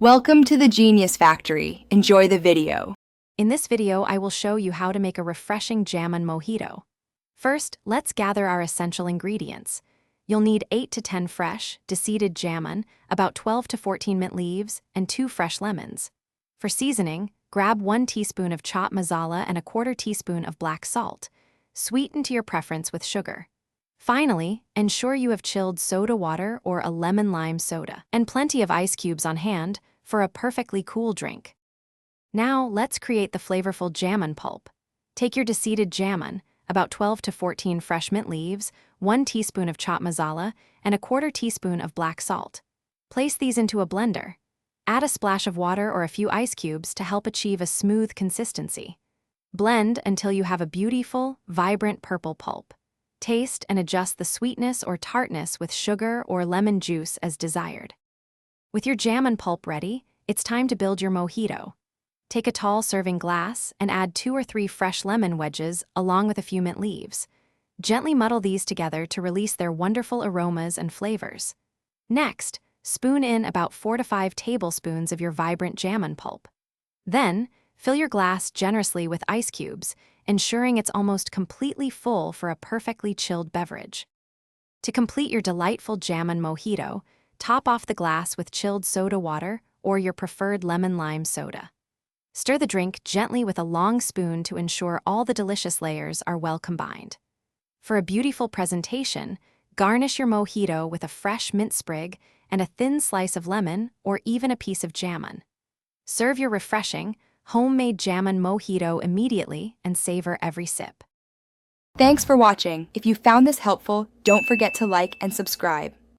Welcome to the Genius Factory. Enjoy the video. In this video, I will show you how to make a refreshing Jamun Mojito. First, let's gather our essential ingredients. You'll need 8 to 10 fresh, deseeded Jamun, about 12 to 14 mint leaves, and 2 fresh lemons. For seasoning, grab 1 teaspoon of chopped masala and a 1/4 teaspoon of black salt. Sweeten to your preference with sugar. Finally, ensure you have chilled soda water or a lemon-lime soda, and plenty of ice cubes on hand for a perfectly cool drink. Now, let's create the flavorful Jamun pulp. Take your deseeded Jamun, about 12 to 14 fresh mint leaves, 1 teaspoon of chopped masala, and a 1/4 teaspoon of black salt. Place these into a blender. Add a splash of water or a few ice cubes to help achieve a smooth consistency. Blend until you have a beautiful, vibrant purple pulp. Taste and adjust the sweetness or tartness with sugar or lemon juice as desired. With your Jamun pulp ready, it's time to build your mojito. Take a tall serving glass and add 2 or 3 fresh lemon wedges along with a few mint leaves. Gently muddle these together to release their wonderful aromas and flavors. Next, spoon in about 4 to 5 tablespoons of your vibrant Jamun pulp. Then, fill your glass generously with ice cubes, ensuring it's almost completely full for a perfectly chilled beverage. To complete your delightful Jamun Mojito, top off the glass with chilled soda water or your preferred lemon-lime soda. Stir the drink gently with a long spoon to ensure all the delicious layers are well combined. For a beautiful presentation, garnish your mojito with a fresh mint sprig and a thin slice of lemon or even a piece of Jamun. Serve your refreshing, homemade Jamun Mojito immediately and savor every sip. Thanks for watching. If you found this helpful, don't forget to like and subscribe.